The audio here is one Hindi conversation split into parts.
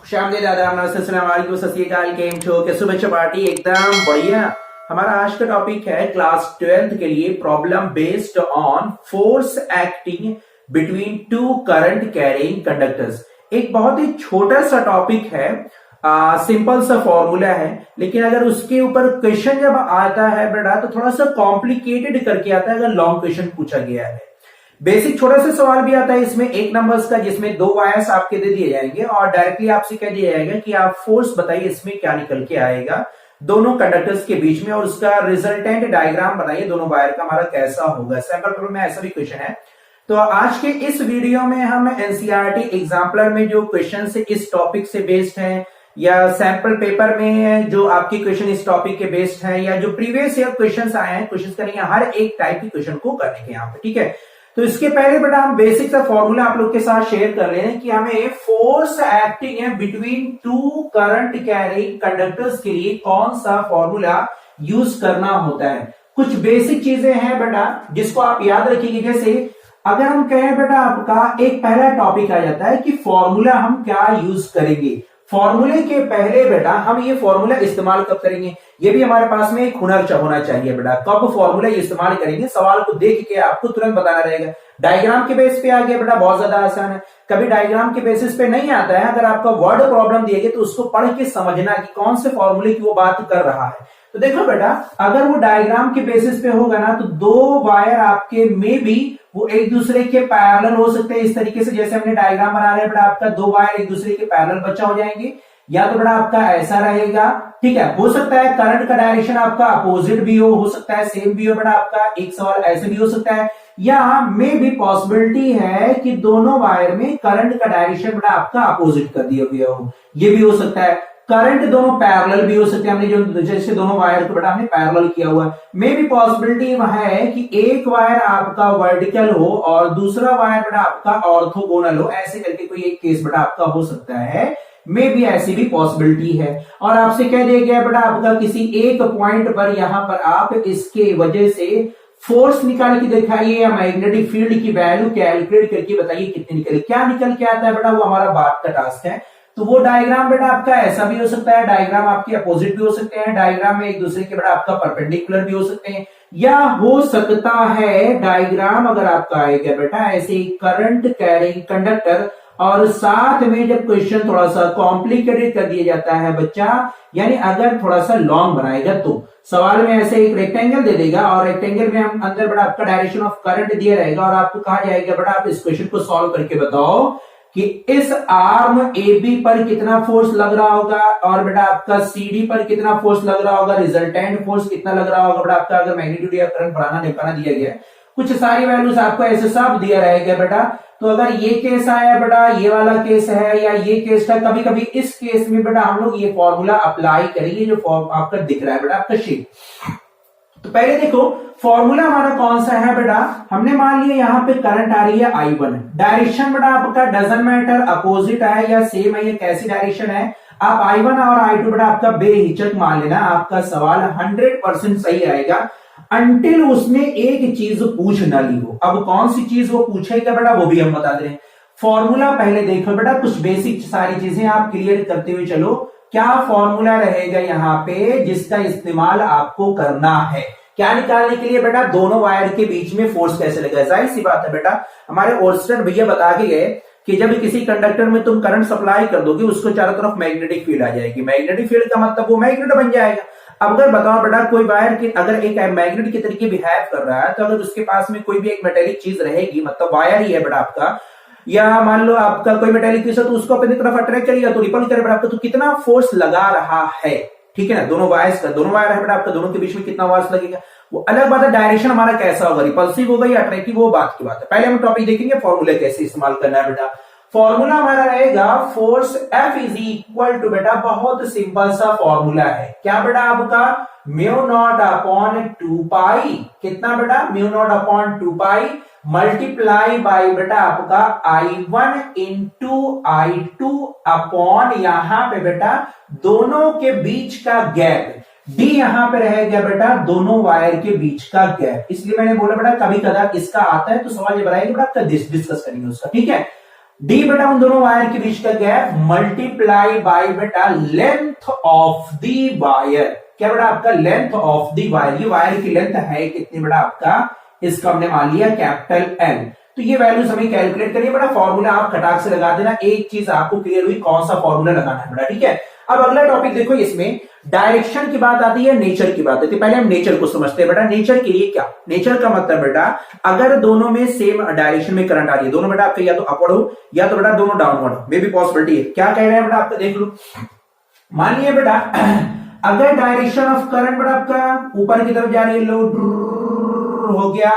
शामदेव दादा नमस्ते अस्सलाम वालेकुम सत श्री अकाल केम छो कैसे बच्चों पार्टी एकदम बढ़िया। हमारा आज का टॉपिक है क्लास 12th के लिए problem based on force acting between two current carrying conductors. एक बहुत ही छोटा सा टॉपिक है, सिंपल सा फॉर्मूला है, लेकिन अगर उसके ऊपर क्वेश्चन जब आता है बेटा तो थोड़ा सा कॉम्प्लिकेटेड करके आता है अगर लॉन्ग क्वेश्चन पूछा गया है। बेसिक छोटा सा सवाल भी आता है इसमें एक नंबर्स का, जिसमें दो वायर्स आपके दे दिए जाएंगे और डायरेक्टली आपसे कह दिया जाएगा कि आप फोर्स बताइए इसमें क्या निकल के आएगा दोनों कंडक्टर्स के बीच में, और उसका रिजल्टेंट डायग्राम बनाइए दोनों वायर का हमारा कैसा होगा। सैंपल पेपर में ऐसा भी क्वेश्चन है। तो आज के इस वीडियो में हम एनसीईआरटी एग्जाम्पलर में जो क्वेश्चन इस टॉपिक से बेस्ड है, या सैंपल पेपर में जो आपके क्वेश्चन इस टॉपिक के बेस्ड है, या जो प्रीवियस ईयर क्वेश्चन आए हैं, क्वेश्चन करेंगे हर एक टाइप के क्वेश्चन को करने के यहाँ पे। ठीक है, तो इसके पहले बेटा हम बेसिक सा फॉर्मूला आप लोग के साथ शेयर कर ले कि हमें फोर्स एक्टिंग है between two current carrying conductors के लिए कौन सा फॉर्मूला यूज करना होता है। कुछ बेसिक चीजें हैं बेटा जिसको आप याद रखिएगा। जैसे अगर हम कहें बेटा आपका एक पहला टॉपिक आ जाता है कि फॉर्मूला हम क्या यूज करेंगे। फॉर्मूले के पहले बेटा हम ये फॉर्मूला इस्तेमाल कब करेंगे, ये भी हमारे पास में एक हुनर होना चाहिए बेटा। कब फॉर्मूला इस्तेमाल करेंगे, सवाल को देख के आपको तुरंत बताना रहेगा। डायग्राम के बेस पे आ गया बेटा, बहुत ज्यादा आसान है। कभी डायग्राम के बेसिस पे नहीं आता है, अगर आपका वर्ड प्रॉब्लम दिए गए तो उसको पढ़ के समझना कि कौन से फॉर्मूले की वो बात कर रहा है। तो देखो बेटा, अगर वो डायग्राम के बेसिस पे होगा ना तो दो वायर आपके में भी वो एक दूसरे के पैरेलल हो सकते हैं। इस तरीके से जैसे हमने डायग्राम बना रहे हैं बेटा, आपका दो वायर एक दूसरे के पैरेलल बचा हो जाएंगे, या तो बेटा आपका ऐसा रहेगा। ठीक है, हो सकता है करंट का डायरेक्शन आपका अपोजिट भी हो सकता है सेम भी हो बेटा। आपका एक सवाल ऐसे भी हो सकता है, या में भी पॉसिबिलिटी है कि दोनों वायर में करंट का डायरेक्शन बेटा आपका अपोजिट कर दिया गया हो, ये भी हो सकता है। करंट दोनों पैरेलल भी हो सकते हैं, हमने जो जैसे दोनों वायर को बेटा हमने पैरेलल किया हुआ है। मे भी पॉसिबिलिटी है कि एक वायर आपका वर्टिकल हो और दूसरा वायर बेटा आपका ऑर्थोगोनल हो, ऐसे करके कोई एक केस बेटा आपका हो सकता है। मे भी ऐसी भी पॉसिबिलिटी है। और आपसे कह दिया गया बेटा आपका किसी एक पॉइंट पर यहां पर आप इसके वजह से फोर्स निकाल के दिखाइए या मैग्नेटिक फील्ड की वैल्यू कैलकुलेट करके बताइए कितनी निकले। क्या निकल के आता है बेटा, वो हमारा बात का टास्क है। तो वो डायग्राम बेटा आपका ऐसा भी हो सकता है, डायग्राम आपके अपोजिट भी हो सकते हैं, डायग्राम में एक दूसरे के बेटा आपका परपेंडिकुलर भी हो सकते हैं, या हो सकता है डायग्राम अगर आपका आएगा बेटा ऐसे करंट कैरिंग कंडक्टर, और साथ में जब क्वेश्चन थोड़ा सा कॉम्प्लिकेटेड कर दिया जाता है बच्चा, यानी अगर थोड़ा सा लॉन्ग बनाएगा तो सवाल में ऐसे एक रेक्टेंगल दे देगा और रेक्टेंगल में हम अंदर बड़ा आपका डायरेक्शन ऑफ करंट दिया रहेगा और आपको कहा जाएगा बेटा आप इस क्वेश्चन को सॉल्व करके बताओ कि इस आर्म ए बी पर कितना फोर्स लग रहा होगा और बेटा आपका सी डी पर कितना फोर्स लग रहा होगा, रिजल्टेंट फोर्स कितना लग रहा होगा बेटा आपका, अगर मैग्नीट्यूड या करंट बढ़ाना निकालना दिया गया है। कुछ सारी वैल्यूज आपको ऐसे सब दिया रहेगा बेटा। तो अगर ये केस आया बेटा, ये वाला केस है या ये केस है, कभी कभी इस केस में बेटा हम लोग ये फॉर्मूला अप्लाई करेंगे जो फॉर्म आपका दिख रहा है बेटा आपका शीट। तो पहले देखो फॉर्मूला हमारा कौन सा है बेटा, हमने मान लिया यहाँ पे करंट आ रही है I1, डायरेक्शन बेटा आपका डजंट मैटर अपोजिट है या सेम है, ये कैसी डायरेक्शन है। आप I1 और I2 बेटा आपका बेहिचक मान लेना, आपका सवाल 100% सही आएगा अंटिल उसने एक चीज पूछ ना ली हो। अब कौन सी चीज वो पूछेगा बेटा वो भी हम बता दे रहे हैं। फॉर्मूला पहले देखो बेटा, कुछ बेसिक सारी चीजें आप क्लियर करते हुए चलो। क्या फॉर्मूला रहेगा यहाँ पे जिसका इस्तेमाल आपको करना है, क्या निकालने के लिए बेटा, दोनों वायर के बीच में फोर्स कैसे लगेगा। जाहिर सी बात है बेटा, हमारे ओर्स्टेड भैया बता के गए कि जब किसी कंडक्टर में तुम करंट सप्लाई कर दोगे उसको चारों तरफ मैग्नेटिक फील्ड आ जाएगी। मैग्नेटिक फील्ड का मतलब वो मैग्नेट बन जाएगा। अब अगर बताओ बेटा कोई वायर की अगर एक मैग्नेट के तरीके बिहेव कर रहा है, तो अगर उसके पास में कोई भी एक मेटेलिक चीज रहेगी, मतलब वायर ही है बेटा आपका, या मान लो आपका कोई मेटेलिक चीज है तो उसको अपनी तरफ अट्रैक्ट करेगा तो रिपल करे बेटा आपका, तो कितना फोर्स लगा रहा है। ठीक है ना, दोनों वायर्स का, दोनों वायर है बेटा आपका, दोनों के बीच में कितना फोर्स लगेगा वो अलग बात है। डायरेक्शन हमारा कैसा होगा, रिपल्सिव होगा या अट्रैक्टिव, वो बात की बात है। पहले हम टॉपिक देखेंगे फॉर्मूला कैसे इस्तेमाल करना है बेटा। फॉर्मूला हमारा रहेगा force F is equal to बेटा, बहुत सिंपल सा फॉर्मूला है। क्या बेटा आपका म्यू नॉट अपॉन 2 पाई, कितना बेटा mu naught upon 2 pi multiply by बेटा आपका I1 इंटू I2 अपॉन यहां पे बेटा दोनों के बीच का गैप, D यहां पे रहेगा बेटा दोनों वायर के बीच का गैप। इसलिए मैंने बोला बेटा कभी कदा इसका आता है तो सवाल ये बनाएंगे बेटा, डिस्कस करेंगे उसका। ठीक है, डी बेटा उन दोनों वायर के बीच का गैप मल्टीप्लाई बाय बेटा लेंथ ऑफ दी वायर। क्या बेटा आपका लेंथ ऑफ दी वायर, ये वायर की लेंथ है कितनी बेटा आपका, इसका हमने मान लिया कैपिटल एन। तो ये वैल्यूज हमें कैलकुलेट करिए बेटा, फॉर्मूला आप खटाक से लगा देना। एक चीज आपको क्लियर हुई कौन सा फॉर्मूला लगाना है बेटा, ठीक है। अब अगला टॉपिक देखो, इसमें डायरेक्शन की बात आती है, नेचर की बात आती है। पहले हम नेचर को समझते हैं बेटा। नेचर के लिए क्या, नेचर का मतलब बेटा अगर दोनों में सेम डायरेक्शन में करंट आ रही है, दोनों बेटा आपके या तो अपवर्ड हो या तो बेटा दोनों डाउनवर्ड हो, मे भी पॉसिबिलिटी है। क्या कह रहे हैं बेटा आपका देख लो, मान लिया बेटा अगर डायरेक्शन ऑफ करंट बेटा आपका ऊपर की तरफ जा रही है, लो हो गया,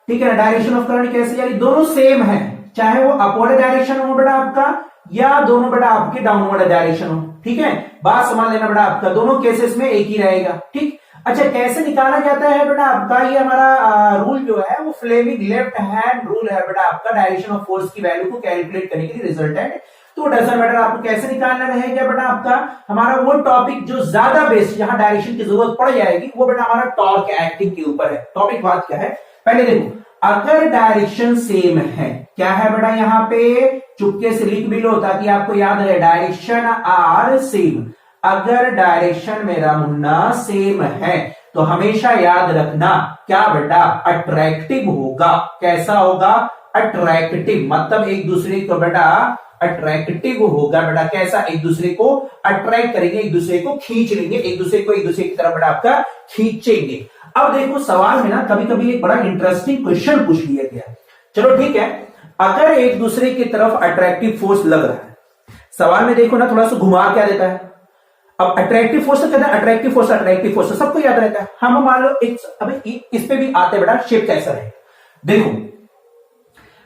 ठीक है। डायरेक्शन ऑफ करंट कैसे जा रही, दोनों सेम है, चाहे वो अपवर्ड डायरेक्शन हो बेटा आपका या दोनों बेटा आपके डाउनवर्ड डायरेक्शन हो, ठीक है। बात समझ लेना बेटा आपका, दोनों केसेस में एक ही रहेगा, ठीक। अच्छा कैसे निकाला जाता है बेटा आपका, ये हमारा रूल जो है वो फ्लेमिंग लेफ्ट हैंड रूल है बेटा आपका, डायरेक्शन ऑफ फोर्स की वैल्यू को कैलकुलेट करने के लिए रिजल्टेंट। तो डजंट मैटर आपको कैसे निकालना रहेगा बेटा आपका, हमारा वो टॉपिक जो ज्यादा बेस्ट जहां डायरेक्शन की जरूरत पड़ जाएगी वो बेटा हमारा टॉर्क एक्टिंग के ऊपर है। टॉपिक बात क्या है, पहले देखो अगर डायरेक्शन सेम है, क्या है बेटा यहां पे चुपके से लिख भी लो ताकि आपको याद रहे, डायरेक्शन आर सेम। अगर डायरेक्शन मेरा मुन्ना सेम है तो हमेशा याद रखना क्या बेटा अट्रैक्टिव होगा। कैसा होगा, अट्रैक्टिव, मतलब एक दूसरे को बेटा अट्रैक्टिव होगा बेटा, कैसा, एक दूसरे को अट्रैक्ट करेंगे, एक दूसरे को खींच लेंगे, एक दूसरे को एक दूसरे की तरफ बेटा आपका खींचेंगे। अब देखो सवाल में ना कभी कभी एक बड़ा इंटरेस्टिंग क्वेश्चन पूछ लिया गया। चलो ठीक है, अगर एक दूसरे की तरफ अट्रैक्टिव फोर्स लग रहा है, सवाल में देखो ना थोड़ा सा घुमा क्या देता है। अब अट्रैक्टिव फोर्स कहते हैं, अट्रैक्टिव फोर्स सबको याद रहता है। हम मान लो अभी इस पे भी आते बेटा, शेप कैसा है देखो।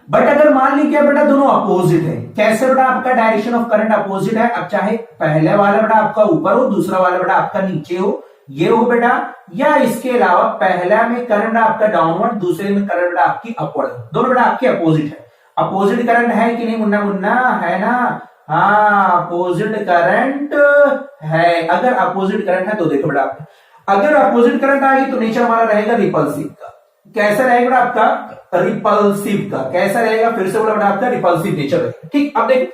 बट अगर मान लीजिए बेटा दोनों अपोजिट है, कैसे बेटा आपका डायरेक्शन ऑफ करंट अपोजिट है। अब चाहे पहले वाला बेटा आपका ऊपर हो, दूसरा वाला बेटा आपका नीचे हो, ये हो बेटा, या इसके अलावा पहला में करंट आपका डाउनवर्ड, दूसरे में करंट बेटा आपकी अपवर्ड, दोनों बेटा आपके अपोजिट है। अपोजिट करंट है कि नहीं मुन्ना, मुन्ना है ना, हाँ अपोजिट करंट है। अगर अपोजिट करंट है तो देखो बेटा आपका, अगर अपोजिट करंट आएगी तो नेचर हमारा रहेगा रिपल्सिव का। कैसा रहेगा बेटा आपका, रिपल्सिव का। कैसा रहेगा, फिर से बोला बेटा आपका रिपल्सिव नेचर रहेगा, ठीक। अब देखो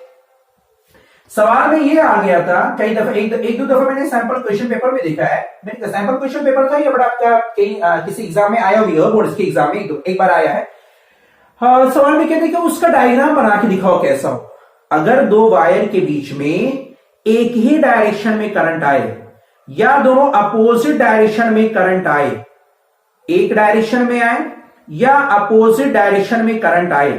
सवाल में ये आ गया था कई दफा, एक दो दफा मैंने सैंपल क्वेश्चन पेपर में देखा है, मैंने सैंपल क्वेश्चन पेपर था ये बड़ा आपका कहीं किसी एग्जाम में आया हुआ, बोर्ड के एग्जाम में एक बार आया है। सवाल में कहते हैं कि उसका डायग्राम बना के दिखाओ कैसा हो। अगर दो वायर के बीच में एक ही डायरेक्शन में करंट आए या दोनों अपोजिट डायरेक्शन में करंट आए, एक डायरेक्शन में आए या अपोजिट डायरेक्शन में करंट आए,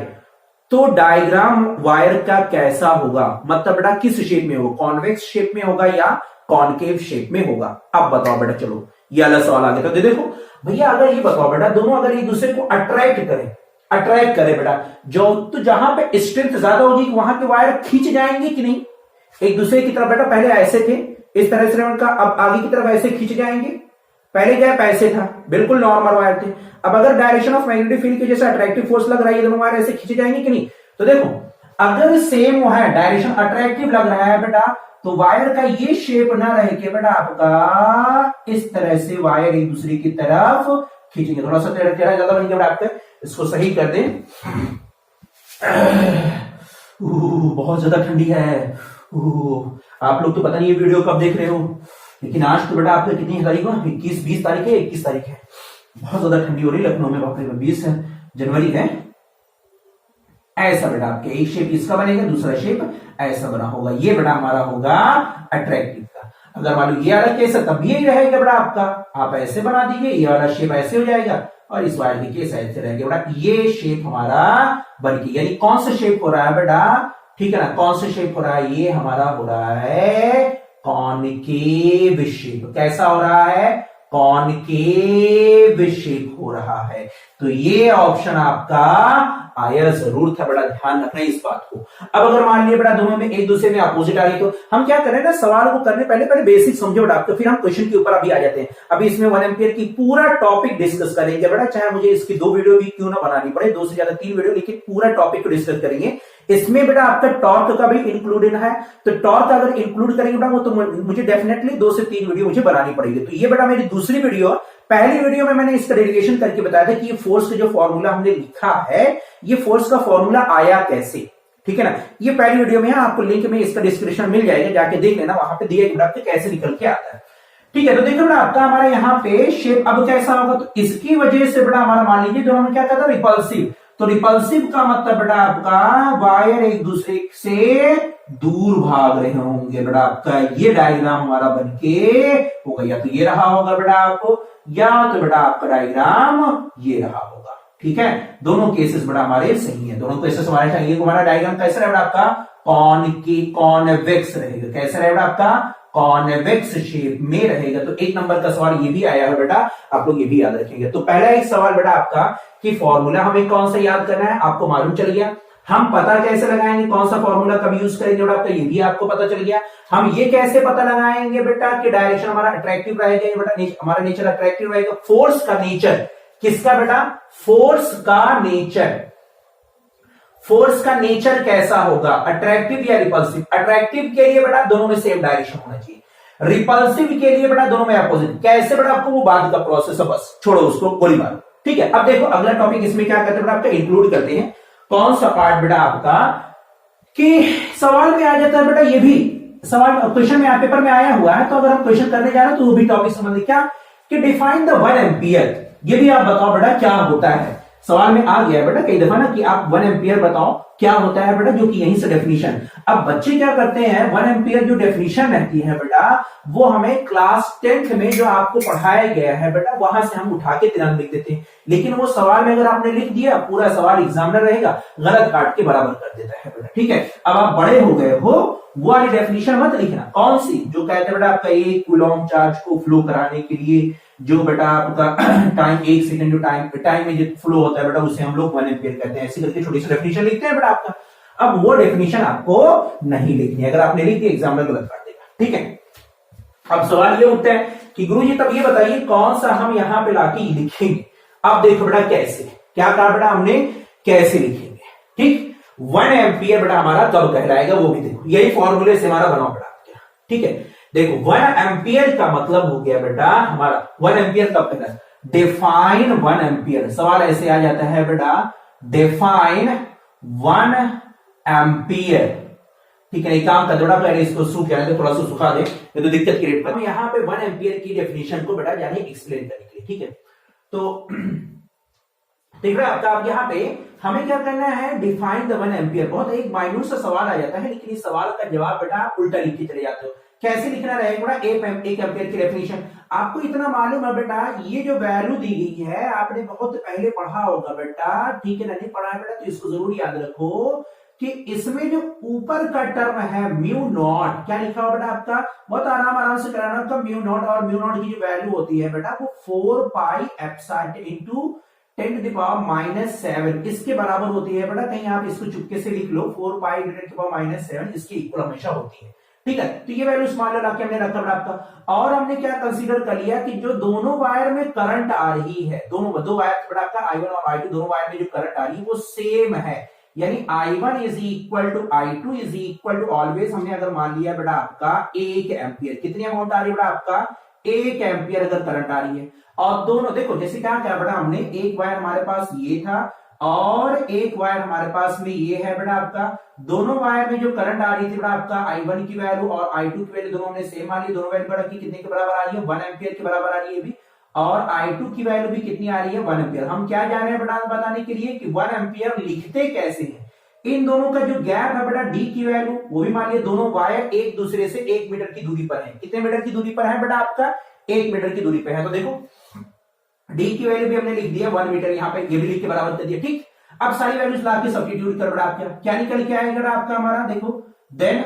तो डायग्राम वायर का कैसा होगा, मतलब बेटा किस शेप में होगा, कॉन्वेक्स शेप में होगा या कॉनकेव शेप में होगा। अब बताओ बेटा, चलो ये अलग सवाल आ गया। तो देखो भैया अगर ये बताओ बेटा दोनों अगर एक दूसरे को अट्रैक्ट करे बेटा, जो तो जहां पे स्ट्रेंथ ज्यादा होगी वहां के वायर खींच जाएंगे कि नहीं एक दूसरे की तरफ बेटा। पहले ऐसे थे इस तरह से उनका, अब आगे की तरफ ऐसे खींच जाएंगे, पहले गैप ऐसे था बिल्कुल नॉर्मल वायर थे। अब अगर डायरेक्शन ऑफ मैग्नेटिक फील्ड की जैसे अट्रैक्टिव फोर्स लग रहा है, दोनों वायर ऐसे खींचे जाएंगे कि नहीं। तो देखो अगर सेम है, डायरेक्शन अट्रैक्टिव लग रहा है बेटा, तो वायर का ये शेप ना रहे कि बेटा आपका इस तरह से वायर एक दूसरे की तरफ खींचेंगे। थोड़ा सा टेढ़ा ज्यादा बन गया आपका, इसको सही कर दें। बहुत ज्यादा ठंडी है। आप लोग तो पता नहीं ये वीडियो कब देख रहे हो, लेकिन आज तो बेटा आपका कितनी तारीख है, 20 तारीख है, 21 तारीख है। बहुत ज्यादा ठंडी हो रही है लखनऊ में, बाप रे, 20 जनवरी है। ऐसा बेटा आपके एक शेप इसका बनेगा, दूसरा शेप ऐसा बना होगा, ये बेटा हमारा होगा अट्रैक्टिव का। अगर मान लो ये वाला केस है तब भी यही रहेगा बेटा आपका, आप ऐसे बना दीजिए, ये वाला शेप ऐसे हो जाएगा और इस वायर की केस ऐसे रहेगा बेटा। ये शेप हमारा बन गया, यानी कौन सा शेप हो रहा है बेटा, ठीक है ना, कौन सा शेप हो रहा है, ये हमारा हो रहा है कॉनकेव शेप। कैसा हो रहा है, कॉनकेव शेप हो रहा है। तो ये ऑप्शन आपका आया जरूर था बेटा, ध्यान रखना इस बात को। अब अगर मान लिया बेटा दोनों में एक दूसरे में अपोजिट आ रही, तो हम क्या करें ना, सवाल को करने पहले बेसिक समझो बेटा, तो फिर हम क्वेश्चन के ऊपर अभी आ जाते हैं। अभी इसमें 1 एम्पियर की पूरा टॉपिक डिस्कस करेंगे बेटा, चाहे मुझे इसकी 2 वीडियो भी क्यों ना बनानी पड़े, 2 से ज्यादा 3 वीडियो, लेकिन पूरा टॉपिक को डिस्कस करेंगे। इसमें बेटा आपका टॉर्क का भी इंक्लूडेड है, तो टॉर्क अगर इंक्लूड करेंगे बेटा वो तो मुझे डेफिनेटली 2 से 3 वीडियो मुझे बनानी पड़ेगी। तो ये बेटा मेरी दूसरी वीडियो, पहली वीडियो में मैंने इसका डेरिवेशन करके बताया था कि ये फोर्स का जो फॉर्मूला हमने लिखा है, ये फोर्स का फॉर्मूला आया कैसे, ठीक है ना। ये पहली वीडियो में है, आपको लिंक में इसका डिस्क्रिप्शन मिल जाएगा, जाके देख लेना, वहां पे दिया बेटा आपके कैसे निकल के आता है। ठीक है, तो देखो बेटा आपका हमारा यहाँ पे शेप अब कैसा होगा, तो इसकी वजह से बेटा हमारा मान लीजिए जो हम क्या कहते हैं रिपल्सिव, तो रिपल्सिव का मतलब बेटा आपका वायर एक दूसरे से दूर भाग रहे होंगे बेटा आपका, ये डायग्राम हमारा बनके होगा, या तो ये रहा होगा बेटा आपको, या तो बेटा आपका डायग्राम ये रहा होगा। ठीक है, दोनों केसेस बड़ा हमारे सही है, दोनों केसेस हमारे चाहिए। हमारा डायग्राम कैसा रहेगा आपका, कॉन्वेक्स रहेगा, कैसा रहेगा आपका, कॉन्वेक्स शेप में रहेगा। तो एक नंबर का सवाल ये भी आया है बेटा, आप लोग ये भी याद रखेंगे। तो पहला एक सवाल बेटा आपका कि फॉर्मूला हमें कौन सा याद करना है, आपको मालूम चल गया। हम पता कैसे लगाएंगे, कौन सा फॉर्मूला कब यूज करेंगे बेटा आपका, ये भी आपको पता चल गया। हम ये कैसे पता लगाएंगे बेटा कि डायरेक्शन हमारा अट्रैक्टिव रहेगा, बेटा हमारा नेचर अट्रैक्टिव रहेगा। फोर्स का नेचर किसका बेटा, फोर्स का नेचर, फोर्स का नेचर कैसा होगा, अट्रैक्टिव या रिपल्सिव। अट्रैक्टिव के लिए बेटा दोनों में सेम डायरेक्शन होना चाहिए, रिपल्सिव के लिए बेटा दोनों में अपोजिट। कैसे बेटा आपको वो बाद का प्रोसेस है, बस छोड़ो उसको, गोली मारो। ठीक है, अब देखो अगला टॉपिक इसमें क्या करते हैं बेटा आपका, इंक्लूड करते हैं कौन सा पार्ट बेटा आपका कि सवाल में आ जाता है बेटा, ये भी सवाल क्वेश्चन में पेपर में आया हुआ है, तो अगर हम क्वेश्चन करने जा रहे हैं तो वो भी टॉपिक संबंधित क्या कि डिफाइन द 1 एम्पियर। ये भी आप बताओ बेटा क्या होता है, सवाल में आ गया है बेटा कई दफा ना कि आप 1 एम्पियर बताओ क्या होता है बेटा, जो कि यहीं से डेफिनेशन। अब बच्चे क्या करते हैं, 1 एम्पियर जो डेफिनेशन रहती है बेटा वो हमें क्लास 10th में जो आपको पढ़ाया गया है बेटा वहां से हम उठा के तुरंत लिख देते हैं, लेकिन वो सवाल में अगर आपने लिख दिया पूरा सवाल एग्जामिनर रहेगा गलत काट के बराबर कर देता है बेटा। ठीक है, अब आप बड़े हो गए हो, वो वाली डेफिनेशन मत लिखना। कौन सी, जो कहते हैं बेटा आपका एक कूलॉम चार्ज को फ्लो कराने के लिए जो बेटा आपका टाइम 1 सेकंड जो टाइम में जो फ्लो होता है बेटा उसे हम लोग 1 एम्पियर कहते हैं। ऐसे करके छोटी सी डेफिनेशन लिखते हैं बेटा आपका। अब वो डेफिनेशन आपको नहीं लिखनी है, अगर आपने लिख दी एग्जामिनर गलत काट देगा। ठीक है, अब सवाल ये उठता है कि गुरुजी तब ये बताइए कौन सा हम यहां पे लाके लिखेंगे। अब देखो बेटा कैसे, क्या कहा बेटा हमने, कैसे लिखेंगे। ठीक, 1 एम्पियर बेटा हमारा कब कहलाएगा वो भी देखो, यही फॉर्मूले से हमारा बनाओ बेटा क्या। ठीक है, देखो 1 एम्पियर का मतलब हो गया बेटा हमारा 1 एम्पियर कब कहलाएगा, डिफाइन 1 एम्पियर। सवाल ऐसे आ जाता है बेटा डिफाइन 1 एम्पियर। ठीक है, एक काम कर बेटा पहले इसको सूख जाने दे, थोड़ा सा सुखा दे, ये तो दिक्कत क्रिएट कर। यहाँ पे 1 एम्पियर की डेफिनेशन को बेटा जाने एक्सप्लेन करने के लिए। ठीक है, तो देख रहे आपका अब यहाँ पे हमें क्या करना है, डिफाइन द 1 एम्पियर। बहुत एक माइन्यूट सा सवाल आ जाता है, लेकिन इस सवाल का जवाब बेटा आप उल्टा लिख के चले जाते हो। कैसे लिखना रहेगा बेटा, 1 एम्पियर की डेफिनेशन आपको इतना मालूम है बेटा, ये जो वैल्यू दी गई है आपने बहुत पहले पढ़ा होगा बेटा। ठीक है, नहीं पढ़ा है बेटा तो इसको जरूर याद रखो कि इसमें जो ऊपर का टर्म है म्यू नॉट, क्या लिखा हुआ बेटा आपका, बहुत आराम से कराना का म्यू नॉट, और म्यू नॉट की जो वैल्यू होती है बेटा वो 4 pi epsilon into 10 to the power -7 इसके बराबर होती है बेटा। कहीं आप इसको चुपके से लिख लो, 4 पाई 10 टू द पावर -7 इसके इक्वल हमेशा होती है। ठीक है, तो ये वैल्यू स्मॉल लाके हमने रखा बेटा आपका। और हमने क्या कंसीडर कर लिया कि जो दोनों वायर में करंट आ रही है, दोनों दो वायर बेटा आपका I1 और I2 दोनों वायर में जो करंट आ रही है वो सेम है, यानी I1 is equal to I2 is equal to always हमने अगर मान लिया बेटा आपका 1 एम्पियर। कितनी अमाउंट आ रही है बेटा आपका, 1 एम्पियर अगर करंट आ रही है। और दोनों देखो जैसे क्या क्या बेटा हमने एक वायर हमारे पास ये था और एक वायर हमारे पास में ये है बेटा आपका। दोनों वायर में जो करंट आ रही थी बेटा आपका I1 की वैल्यू और I2 की वैल्यू दोनों हमने सेम आ रही है। दोनों वैल्यू बेटा की कितने के बराबर आ रही है, 1 एम्पियर के बराबर आ रही है भी। और I2 की वैल्यू भी कितनी आ रही है, 1 एम्पियर। हम क्या जान रहे हैं बेटा बताने के लिए कि 1 एम्पियर लिखते कैसे हैं। इन दोनों का जो गैप है बेटा D की वैल्यू वो भी मान लिया, दोनों वायर एक दूसरे से 1 मीटर की दूरी पर है। कितने मीटर की दूरी पर है बेटा आपका, 1 मीटर की दूरी पर है। तो देखो D की वैल्यू भी हमने लिख दिया 1 मीटर, यहाँ पे ये भी लिख के बराबर कर दिया। ठीक, अब सारी वैल्यूज ला के सब्स्टिट्यूट कर बेटा आपका क्या निकल के आएगा आपका हमारा, देखो then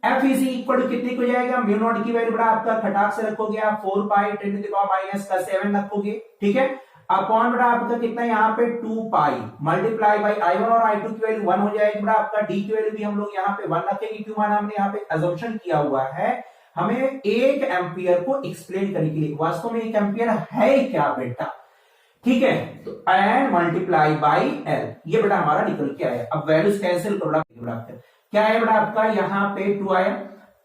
F is equal to कितने को जाएगा, म्यू नॉट की वैल्यू बेटा आपका खटाक से रखोगे आप 4 पाई 10 टू द पावर -7 रखोगे। ठीक है, अपॉन बेटा आपका कितना यहाँ पे 2 पाई मल्टीप्लाई बाई I1 और I2 की वैल्यू 1 हो जाएगी बेटा आपका। D की वैल्यू भी हम लोग यहाँ पे 1 रखेंगे, क्यों माना हमने यहाँ पे अजम्पशन किया हुआ है हमें 1 एम्पियर को एक्सप्लेन करने के लिए। वास्तव में 1 एम्पियर है क्या बेटा, ठीक है, तो एन मल्टीप्लाई बाई एल, ये बेटा हमारा निकल के आया। अब वैल्यूज कैंसिल करो बेटा, क्या है बेटा आपका यहाँ पे 2 आया।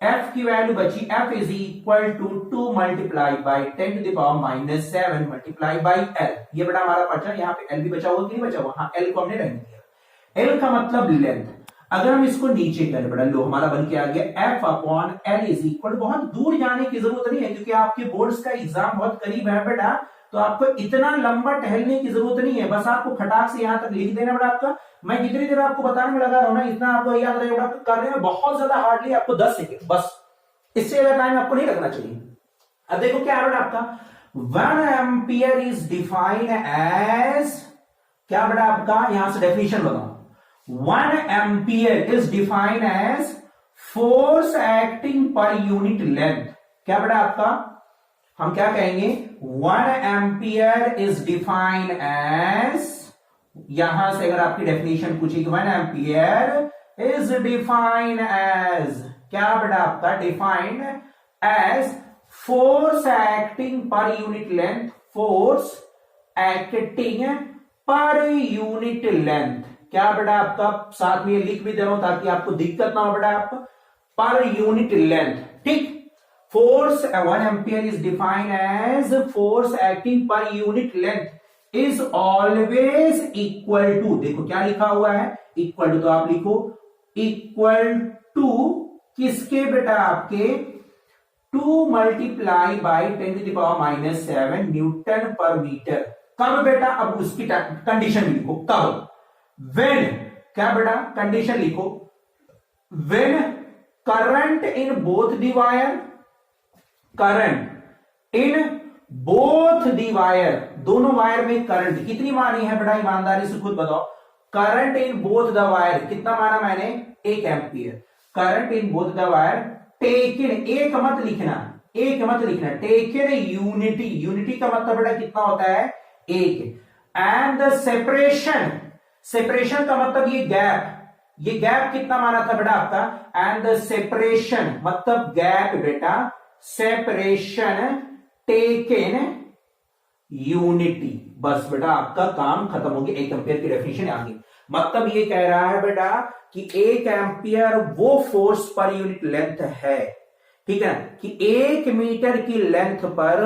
F की वैल्यू बची, F is equal to 2 multiply by 10 to the power -7 multiply by L, ये बेटा हमारा बचा। यहाँ पे L भी बचा हुआ कि नहीं बचा हुआ, हाँ L को हमने रहने दिया। L का मतलब लेंथ। अगर हम इसको नीचे करें बेटा, लो हमारा बन के आ गया F upon L is equal, बहुत दूर जाने की जरूरत नहीं है क्योंकि आपके बोर्ड्स का एग्जाम बहुत करीब है बेटा, तो आपको इतना लंबा टहलने की जरूरत नहीं है, बस आपको फटाक से यहां तक लिख देना बेटा आपका। मैं जितनी देर आपको बताने में लगा रहा हूं ना, इतना आपको याद रहेगा करने में बहुत ज्यादा हार्डली आपको 10 सेकेंड, बस इससे ज्यादा टाइम आपको नहीं लगना चाहिए। अब देखो क्या है बेटा आपका 1 एम्पियर इज डिफाइंड एज, क्या बेटा आपका यहां से डेफिनेशन बताओ, 1 ampere is defined as force acting per unit length. क्या बेटा आपका हम क्या कहेंगे, 1 एम्पियर इज डिफाइंड एज, यहां से अगर आपकी डेफिनेशन पूछेगी 1 एम्पियर इज डिफाइंड एज, क्या बेटा आपका defined as force acting per unit length, force acting per unit length. क्या बेटा आपका साथ में लिख भी दे रहा हूं ताकि आपको दिक्कत ना हो बेटा, आपका पर यूनिट लेंथ, ठीक। Force 1 ampere is defined as force acting per unit length is always equal to, देखो क्या लिखा हुआ है इक्वल टू, तो आप लिखो इक्वल टू किसके बेटा आपके 2 multiply by 10⁻⁷ Newton per metre. कब बेटा, अब उसकी कंडीशन लिखो कब, व्हेन, क्या बेटा कंडीशन लिखो, when current in both the wire, current in both the wire, दोनों वायर में करंट कितनी मानी है बेटा, ईमानदारी से खुद बताओ, current in both the wire कितना माना मैंने 1 ampere, current in both the wire taken, एक मत लिखना, एक मत लिखना, टेकन यूनिटी, यूनिटी का मतलब बेटा कितना होता है 1, एंड द सेपरेशन, सेपरेशन का मतलब ये गैप, ये गैप कितना माना था बेटा आपका, एंड द सेपरेशन मतलब गैप बेटा, सेपरेशन टेकन यूनिटी, बस बेटा आपका काम खत्म हो गया, 1 एम्पियर की डेफिनेशन आ गई। मतलब ये कह रहा है बेटा कि 1 एम्पियर वो फोर्स पर यूनिट लेंथ है, ठीक है, कि 1 मीटर की लेंथ पर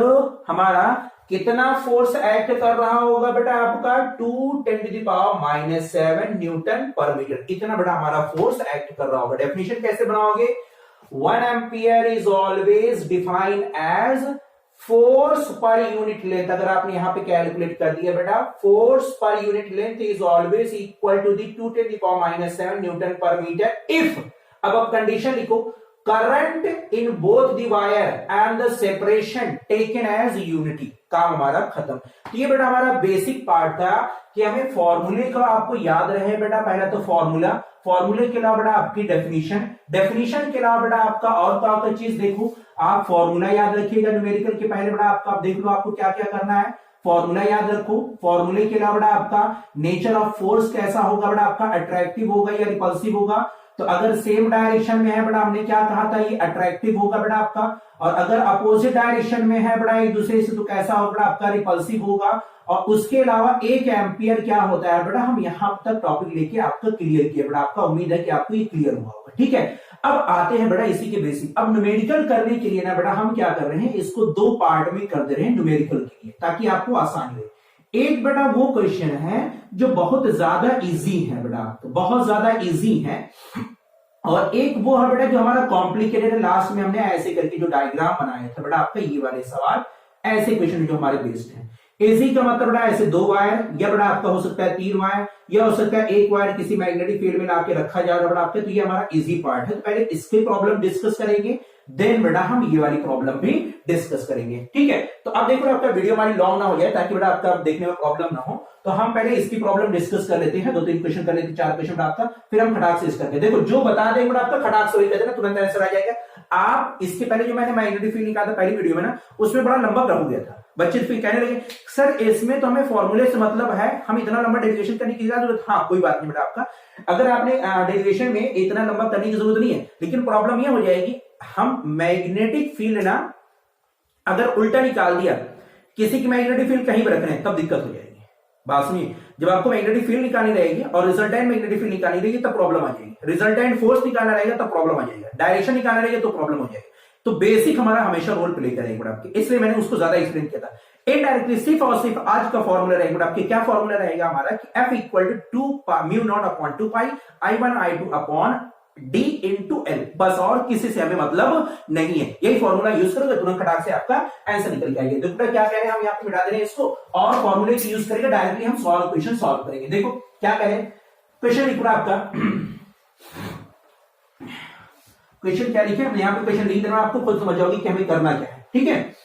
हमारा कितना फोर्स एक्ट कर रहा होगा बेटा आपका 2⁻⁷ न्यूटन पर मीटर, इतना बड़ा हमारा फोर्स एक्ट कर रहा होगा। डेफिनेशन कैसे बनाओगे, 1 ampere is always defined as force per unit length, अगर आपने यहां पे कैलकुलेट कर दिया बेटा, force per unit length is always equal to the 2⁻⁷ newton per metre if, अब आप कंडीशन लिखो, current in both the wire and the separation taken as unity, काम हमारा खत्म। तो ये बेटा हमारा बेसिक पार्ट था कि हमें फॉर्मूले का आपको याद रहे बेटा, पहला तो फॉर्मूला, फॉर्मूले के अलावा बेटा आपकी डेफिनेशन, डेफिनेशन के अलावा बेटा आपका और क्या चीज देखो, आप फॉर्मूला याद रखिएगा न्यूमेरिकल के पहले बेटा आपका, आप देख लो आपको क्या क्या करना है, फॉर्मूला याद रखो, फॉर्मूले के अलावा बेटा आपका नेचर ऑफ फोर्स कैसा होगा बेटा आपका, अट्रैक्टिव होगा या रिपल्सिव होगा, तो अगर सेम डायरेक्शन में है बेटा, हमने क्या कहा था ये अट्रैक्टिव होगा बेटा आपका, और अगर अपोजिट डायरेक्शन में है बेटा एक दूसरे से तो कैसा होगा बेटा आपका, रिपल्सिव होगा। और उसके अलावा 1 एम्पियर क्या होता है बेटा, हम यहां तक टॉपिक लेके आपका क्लियर किया बेटा, आपका उम्मीद है कि आपको ये क्लियर हुआ होगा, ठीक है। अब आते हैं बेटा इसी के बेसिक, अब न्यूमेरिकल करने के लिए ना बेटा हम क्या कर रहे हैं, इसको 2 पार्ट में कर दे रहे हैं न्यूमेरिकल के लिए ताकि आपको आसानी रहे। एक बेटा वो क्वेश्चन है जो बहुत ज्यादा इजी है बेटा, तो बहुत ज्यादा इजी है, और एक वो है बेटा जो हमारा कॉम्प्लिकेटेड है, लास्ट में हमने ऐसे करके जो डायग्राम बनाया था बेटा आपका, ये वाले सवाल ऐसे क्वेश्चन जो हमारे बेस्ड है। इजी का मतलब बेटा ऐसे 2 वायर, या बेटा आपका हो सकता है 3 वायर, या हो सकता है 1 वायर किसी मैग्नेटिक फील्ड में लाके रखा जाएगा बेटा आपका, तो ये हमारा इजी पार्ट है। तो पहले इसके प्रॉब्लम डिस्कस करेंगे, देन बेटा हम ये वाली प्रॉब्लम भी डिस्कस करेंगे, ठीक है। तो अब देखो आपका वीडियो हमारी लॉन्ग ना हो जाए ताकि बेटा आपका देखने में प्रॉब्लम ना हो, तो हम पहले इसकी प्रॉब्लम डिस्कस कर लेते हैं, 2-3 क्वेश्चन कर लेते हैं, 4 क्वेश्चन आपका, फिर हम खटाक से इसका देखो जो बता देंगे बेटा आपका खटाक से वही कर देना, तुरंत आंसर आ जाएगा। आप इसके पहले जो मैंने मैग्नेटिक फील्ड निकाला था पहली वीडियो में ना, उसमें बड़ा लंबा कर हो गया था, बच्चे फिर कहने लगे सर इसमें तो हमें फॉर्मूले से मतलब है, हम इतना लंबा डेरिवेशन करने की जरूरत, हाँ कोई बात नहीं बेटा आपका, अगर आपने डेरिवेशन में इतना लंबा करने की जरूरत नहीं है, लेकिन प्रॉब्लम यह हो जाएगी हम मैग्नेटिक फील्ड ना अगर उल्टा निकाल दिया, किसी की मैग्नेटिक फील्ड कहीं पर रख रहे हैं तब दिक्कत हो जाएगी। बात सुनिए, जब आपको मैग्नेटिक फील्ड निकालनी रहेगी और रिजल्टेंट मैग्नेटिक फील्ड निकालनी रहेगी तब प्रॉब्लम आ जाएगी, रिजल्टेंट फोर्स निकालना रहेगा तब प्रॉब्लम आ जाएगा, डायरेक्शन निकालना रहेगा तो प्रॉब्लम हो जाएगी। तो बेसिक हमारा हमेशा रोल प्ले करेगा आपके, इसलिए मैंने उसको ज्यादा एक्सप्लेन किया था। इनडायरेक्टली सिर्फ और सिर्फ आज का फॉर्मूला रहेगा आपके, क्या फॉर्मूला रहेगा हमारा कि F equal to 2 mu naught upon 2 pi I1 I2 upon D into L, बस और किसी से हमें मतलब नहीं है। यही फॉर्मूला यूज करोगे तुरंत खटाक से आपका आंसर निकल के आएगा। देखो क्या कह रहे हैं हम यहाँ पे मिटा दे रहे हैं इसको और फॉर्मूले की यूज करके डायरेक्टली हम क्वेश्चन सॉल्व करेंगे। देखो क्या कह रहे हैं, क्वेश्चन लिखो आपका क्वेश्चन क्या लिखे, यहाँ पे क्वेश्चन लिख देना, आपको खुद समझ जाओगे कि हमें करना क्या है। ठीक है,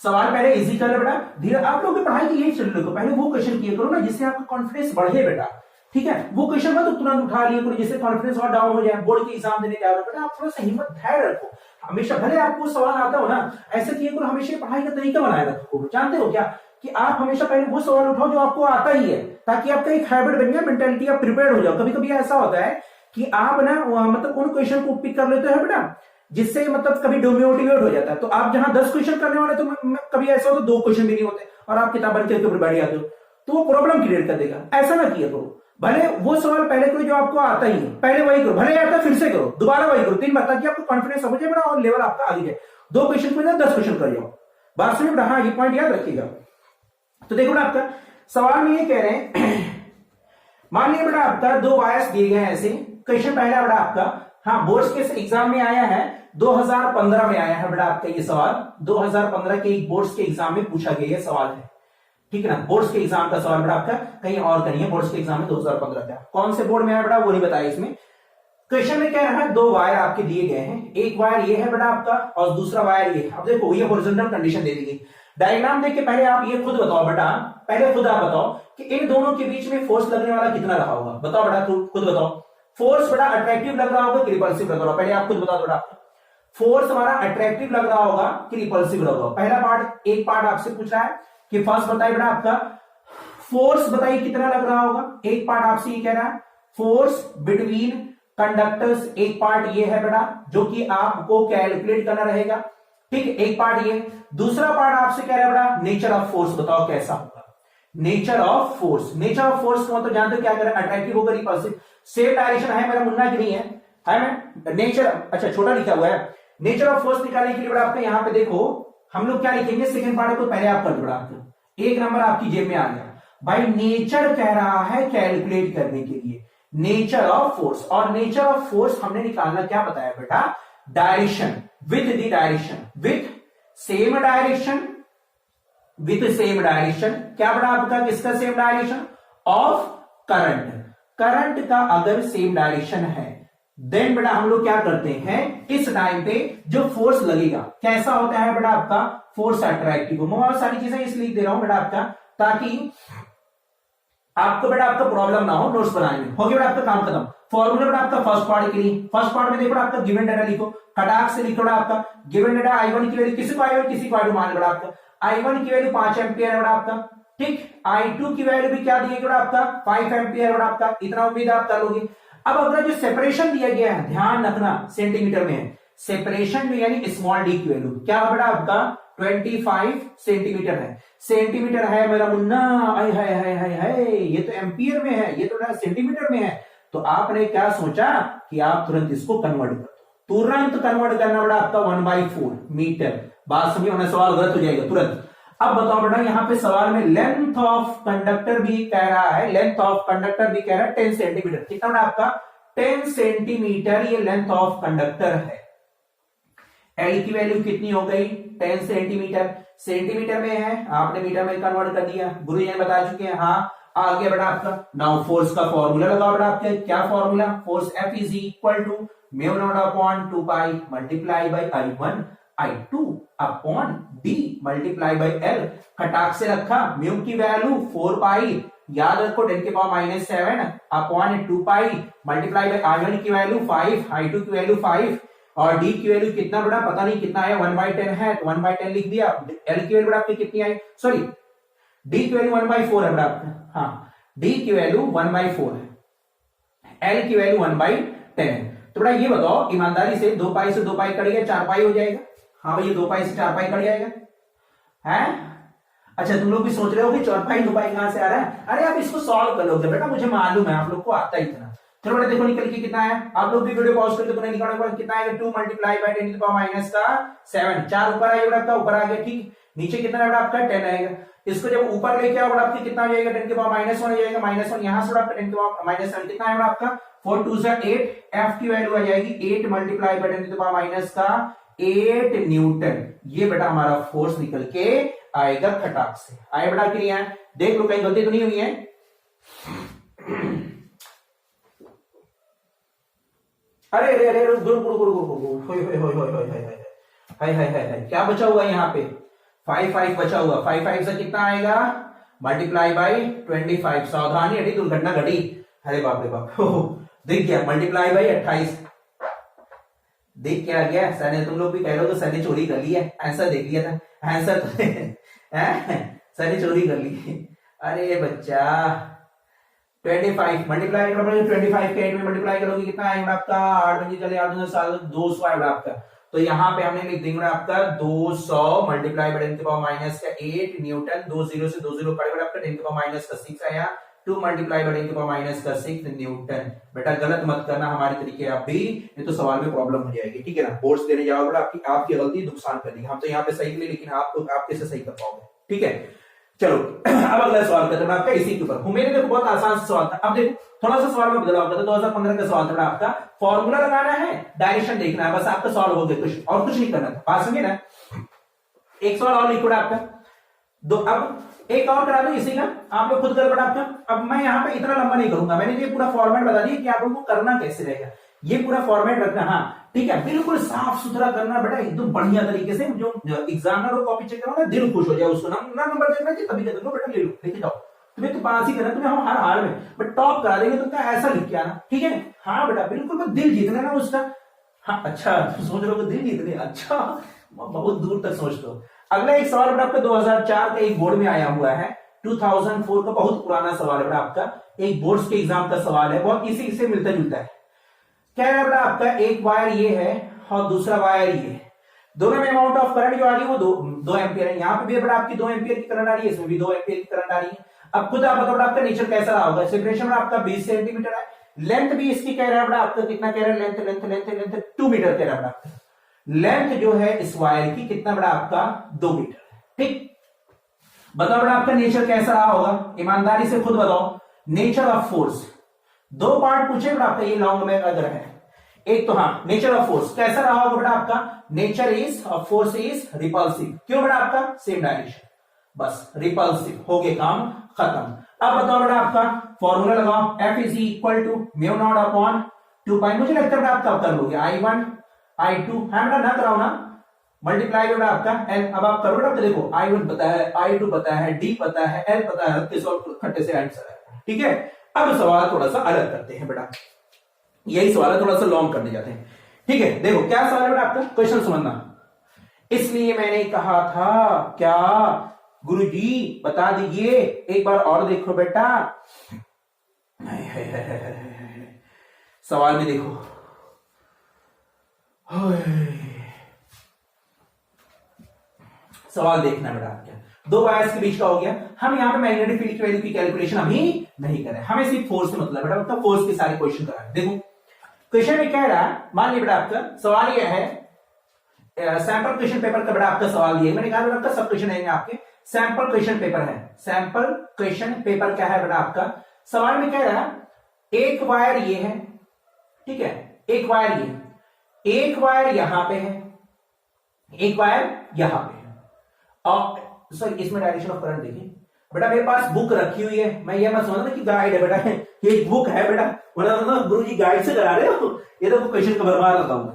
सवाल पहले इजी कर लो बेटा, धीरे आप लोग की पढ़ाई की यही चल रही है, पहले वो क्वेश्चन किया करो ना जिससे आपका कॉन्फिडेंस बढ़े बेटा। ठीक है, वो क्वेश्चन मत तुरंत उठा लिया करो जिससे कॉन्फिडेंस और डाउन हो जाए, बोर्ड की एग्जाम देने जा रहे हो बेटा। आप थोड़ा सा हिम्मत धैर्य रखो, हमेशा भले आपको सवाल आता हो ना, ऐसे किया करो, हमेशा पढ़ाई का तरीका बनाए रखो। जानते हो क्या कि आप हमेशा पहले वो सवाल उठाओ जो आपको आता ही है, ताकि आपका एक हैबिट बन जाए, मेंटालिटी आप प्रिपेयर हो जाओ। कभी कभी ऐसा होता है कि आप ना मतलब उन क्वेश्चन को पिक कर लेते हो बेटा जिससे मतलब कभी डिमोटिवेट हो जाता है। तो आप जहां 10 क्वेश्चन करने वाले तो कभी ऐसा होता है 2 क्वेश्चन भी नहीं होते और आप किताब बन के ऊपर बैठ जाते हो, तो वो प्रॉब्लम क्रिएट कर देगा। ऐसा ना किया करो, भले वो सवाल पहले करो जो आपको आता ही है, पहले वही करो, भले आता फिर से करो, दोबारा वही करो 3 बार, ताकि आपको कॉन्फिडेंस हो जाए बेटा और लेवल आपका आगे जाए। 2 क्वेश्चन में 10 क्वेश्चन कर जाओ, बात समझ बेटा। हाँ, ये पॉइंट याद रखिएगा। तो देखो बेटा आपका सवाल में ये कह रहे हैं, मान लिया बेटा आपका 2 वायर्स दिए गए हैं ऐसे। क्वेश्चन पहला बेटा आपका, हाँ बोर्ड्स के एग्जाम में आया है, 2015 में आया है बेटा आपका ये सवाल, 2015 के बोर्ड्स के एग्जाम में पूछा गया सवाल है। ठीक है ना, बोर्ड्स के एग्जाम का सवाल बेटा आपका कहीं और का नहीं है, बोर्ड्स के एग्जाम में 2015 का। कौन से बोर्ड में है बेटा वो नहीं बताया इसमें। क्वेश्चन में क्या है, 2 वायर आपके दिए गए हैं, एक वायर ये है बेटा आपका और दूसरा वायर ये। अब देखो ये हॉरिजॉन्टल कंडीशन दे दी गई। डायग्राम देख के पहले आप ये खुद बताओ बेटा, पहले खुद आप बताओ कि इन दोनों के बीच में फोर्स लगने वाला कितना रहा होगा। बताओ बेटा, खुद बताओ। फोर्स बेटा अट्रैक्टिव लग रहा होगा कि रिपल्सिव लग रहा होगा, पहले आप खुद बता दो बेटा। फोर्स हमारा अट्रैक्टिव लग रहा होगा कि रिपल्सिव लग रहा होगा। पहला पार्ट, एक पार्ट आपसे पूछ रहा है कि फर्स्ट बताइए बेटा आपका फोर्स बताइए कितना लग रहा होगा। एक पार्ट आपसे ये कह रहा है फोर्स बिटवीन कंडक्टर्स, एक पार्ट ये है बेटा जो कि आपको कैलकुलेट करना रहेगा। ठीक है, एक पार्ट ये। दूसरा पार्ट आपसे कह रहा है बेटा नेचर ऑफ फोर्स बताओ कैसा होगा। Nature of force, nature of force को तो जानते हो क्या कर रहा है, अट्रैक्टिव होगा रिपल्सिव। सेम डायरेक्शन है मेरा मुन्ना की नहीं है मैं नेचर, अच्छा छोटा लिखा हुआ है। नेचर ऑफ फोर्स निकालने के लिए बेटा आपका यहाँ पे देखो हम लोग क्या लिखेंगे, सेकंड पार्ट को पहले आप कर दो बेटा, एक नंबर आपकी जेब में आ गया भाई। नेचर कह रहा है कैलकुलेट करने के लिए, नेचर ऑफ फोर्स। और नेचर ऑफ फोर्स हमने निकालना क्या बताया बेटा, direction, with the direction, with same direction, with same direction. क्या बेटा आपका किसका same direction, of current. Current का अगर सेम डायरेक्शन है देन बेटा हम लोग क्या करते हैं, इस टाइम पे जो फोर्स लगेगा कैसा होता है बेटा आपका, फोर्स अट्रैक्टिव। मैं और सारी चीजें इसलिए दे रहा हूं बेटा आपका ताकि आपको बेटा आपका प्रॉब्लम ना हो नोट्स बनाने में। हो गया बेटा आपका काम खत्म। फॉर्मूला बेटा आपका फर्स्ट पार्ट के लिए, फर्स्ट पार्ट में देखो आपका गिवन डाटा लिखो, खटाक से लिखो बेटा आपका गिवन डाटा। I1 की वैल्यू किसी को I1 किसी को I2 मान बेटा आपका। I1 की वैल्यू 5 एम्पियर है बेटा आपका। ठीक, I2 की वैल्यू भी क्या दी बेटा आपका 5 एम्पियर बेटा आपका। इतना उम्मीद आप कर लोगे। अब अगर जो सेपरेशन दिया गया है ध्यान रखना सेंटीमीटर में है, सेपरेशन में यानी स्मॉल डी की वैल्यू क्या है बेटा आपका 25 सेंटीमीटर है। सेंटीमीटर है मेरा मुन्ना, है ये तो एम्पियर में है, ये तो सेंटीमीटर में है। तो आपने क्या सोचा कि आप तुरंत इसको कन्वर्ट कर दो, तुरंत कन्वर्ट करना बेटा आपका 1/4 मीटर। बात समझिए वरना सवाल गलत हो जाएगा तुरंत। अब बताओ बेटा यहाँ पे सवाल में लेंथ ऑफ कंडक्टर भी कह रहा है, लेंथ ऑफ कंडक्टर भी कह रहा है 10 सेंटीमीटर। कितना बेटा आपका 10 सेंटीमीटर ये लेंथ ऑफ कंडक्टर है। एल की वैल्यू कितनी हो गई 10 सेंटीमीटर, सेंटीमीटर में है आपने मीटर में कन्वर्ट कर दिया, गुरुजी ने बता चुके हैं। हाँ आ गया बेटा आपका। नाउ फोर्स का फॉर्मूला लगाओ बेटा आपके, क्या formula, force F is equal to mu naught upon 2 pi multiply by I1 I2 upon D multiply by L। खटाक से रखा, म्यू की वैल्यू 4 पाई, याद रखो 10 के power -7 upon 2 pi multiply by I1 की वैल्यू 5, I2 की वैल्यू 5 और D की वैल्यू कितना बड़ा पता नहीं कितना है 1/10 है तो 1/10 लिख दिया। L की वैल्यू बड़ा आपकी कितनी आई, सॉरी D की वैल्यू 1/4 है बड़ा आपका। हाँ D की वैल्यू 1/4 है, L की वैल्यू 1/10 है। तो बड़ा ये बताओ ईमानदारी से 2 पाई से 2 पाई कट गया 4 पाई हो जाएगा। हाँ भैया 2 पाई से 4 पाई कट जाएगा है। अच्छा तुम लोग भी सोच रहे हो कि 4 पाई 2 पाई कहां से आ रहा है। अरे आप इसको सॉल्व कर लोगे बेटा, मुझे मालूम है आप लोग को आता ही था। चलो बेटा देखो निकल के कितना है, आप लोग भी वीडियो पॉज करके तुम्हें निकालना कितना आएगा, 2 multiply by 10 to the power minus का 7, 4 ऊपर आएगा बेटा आपका, ऊपर आ गया ठीक, नीचे कितना है बेटा आपका 10 आएगा, इसको जब ऊपर लेके आओ बेटा आपके कितना हो जाएगा 10 के पावर -1 हो जाएगा, -1 यहां से आपका 10 के पावर -7 कितना है बेटा आपका 4 2 8, एफ की वैल्यू आ जाएगी 8 multiply by 10 to the power minus का 8 न्यूटन, ये बेटा हमारा फोर्स निकल के आएगा खटाक से। आए बेटा कि नहीं आए, देख लो कहीं गलती तो नहीं हुई है। अरे अरे अरे गुरु गुरु गुरु गुरु क्या बचा हुआ है यहाँ पे 5 बचा हुआ, 5 से कितना आएगा मल्टीप्लाई बाय 25, सावधानी हटी दुर्घटना घटी, अरे बाप रे बाप दिख गया मल्टीप्लाई बाय 28, देख क्या आ गया सर ने, तुम लोग भी कह रहे हो सर ने चोरी कर ली है, आंसर देख लिया था, आंसर सर ने चोरी कर ली, अरे बच्चा 25 मल्टीप्लाई करोगे 25 के 8 में मल्टीप्लाई करोगे कितना आएगा आपका 8 बजे चले 8 साल 200 आएगा आपका, तो यहाँ पे हमने लिख देंगे आपका 200 मल्टीप्लाई बाय 10 के पावर माइनस का 8 न्यूटन, 2 0 से 2 0 कटेगा आपका 10 के पावर माइनस का 6 आया, 2 मल्टीप्लाई बाय 10 के पावर माइनस का 6 न्यूटन। बेटा गलत मत करना हमारे तरीके आप भी, ये तो सवाल में प्रॉब्लम हो जाएगी, ठीक है ना, बोर्ड्स देने जाओगे आपकी गलती नुकसान कर देगी, हम तो यहाँ पे सही के लिए, लेकिन आप कैसे सही कर पाओगे, ठीक है। चलो अब अगला सवाल करते हैं आपका इसी के ऊपर, मेरे देखो बहुत आसान सवाल था, अब देखो थोड़ा सा सवाल में बदलाव करते, 2015 का सवाल था आपका, फॉर्मूला लगाना है, डायरेक्शन देखना है, बस आपका सवाल हो गया, कुछ और कुछ नहीं करना था, बात समझे ना। एक सवाल और लिखो आपका दो, अब एक और करा दो इसी का, आप लोग खुद कर बड़ा आपका, अब मैं यहाँ पे इतना लंबा नहीं करूंगा, मैंने ये पूरा फॉर्मेट बता दिया कि आप लोगों को करना कैसे रहेगा, ये पूरा फॉर्मेट रखना, हाँ ठीक है, बिल्कुल साफ सुथरा करना बेटा, एकदम बढ़िया तरीके से, जो एग्जामिनर को कॉपी चेक करो ना दिल खुश हो जाए, उसको नंबर देखना चाहिए तभी कहते बेटा ले लो लेके जाओ, तुम्हें तो पास ही करना, तुम्हें हम हर हाल में बट टॉप करा देंगे, तुमका ऐसा लिख के आना, ठीक है। हाँ बेटा बिल्कुल बस दिल जीत लेना उसका, हाँ अच्छा सोच रहे हो दिल जीत ले, अच्छा बहुत दूर तक सोच लो। अगला एक सवाल बेटा आपका 2004 का एक बोर्ड में आया हुआ है, 2004 का बहुत पुराना सवाल है बेटा आपका, एक बोर्ड्स के एग्जाम का सवाल है, बहुत इसी से मिलता जुलता है। क्या है बेटा आपका, एक वायर ये है और दूसरा वायर ये है, दोनों में अमाउंट ऑफ करंट जो आ रही है वो 2 एम्पियर है, यहाँ पे भी बेटा आपकी 2 एम्पियर की करंट आ रही है, इसमें भी 2 एम्पियर की करंट आ रही है। अब खुद आप बताओ आपका नेचर कैसा रहा होगा, सेपरेशन में आपका 20 सेंटीमीटर है, लेंथ भी इसकी कह रहा है बेटा आपका कितना कह रहा है, length length length length 2 metre कह रहा है बेटा, लेंथ जो है इस वायर की कितना बड़ा आपका 2 मीटर है, ठीक। बताओ बेटा आपका नेचर कैसा रहा होगा, ईमानदारी से खुद बताओ, नेचर ऑफ फोर्स, 2 पार्ट पूछे बेटा आपका, ये लॉन्ग में अगर है एक तो, हाँ नेचर ऑफ फोर्स कैसा रहा होगा बेटा आपका, nature is of force is repulsive, क्यों बेटा आपका सेम डायरेक्शन, बस रिपल्सिव, हो गया काम खत्म। अब बताओ बेटा आपका फॉर्मूला लगाओ, F is equal to mu naught upon 2 pi, मुझे लगता है बेटा आप कब कर लोगे, I1 I2 है बेटा, ना कराओ ना, मल्टीप्लाई बेटा आपका L, अब आप करो बेटा, देखो I1 पता है, I2 पता है, D पता है, L पता है, खट्टे से आंसर है, ठीक है। अब सवाल थोड़ा सा अलग करते हैं बेटा, यही सवाल है, थोड़ा सा लॉन्ग करने जाते हैं, ठीक है। देखो क्या सवाल है बेटा आपका, क्वेश्चन समझना, इसलिए मैंने कहा था क्या गुरुजी बता दीजिए, एक बार और देखो बेटा, सवाल में देखो, सवाल देखना बेटा आपका, 2 वायर्स के बीच का हो गया, हम यहाँ पे मैग्नेटिक फील्ड की वैल्यू की कैलकुलेशन अभी नहीं करें, हमें सिर्फ फोर्स से मतलब बेटा, उसका फोर्स के सारे क्वेश्चन करा। देखो क्वेश्चन में कह रहा है, मान लीजिए बेटा आपका सवाल यह है, सैंपल क्वेश्चन पेपर का बेटा आपका सवाल दिया, मैंने कहा बेटा सब क्वेश्चन आएंगे आपके, सैंपल क्वेश्चन पेपर है, सैंपल क्वेश्चन पेपर क्या है बेटा आपका, सवाल में कह रहा है एक वायर ये है, ठीक है, एक वायर ये, एक वायर यहां पे है, एक वायर यहां पे है, और सर इसमें डायरेक्शन ऑफ करंट देखिए बेटा, मेरे पास बुक रखी हुई है, मैं ये मत समझना कि गाइड है बेटा, ये एक बुक है बेटा, वरना गुरु जी गाइड से करा रहे हो, ये तो क्वेश्चन का बर्बाद बताऊंगा,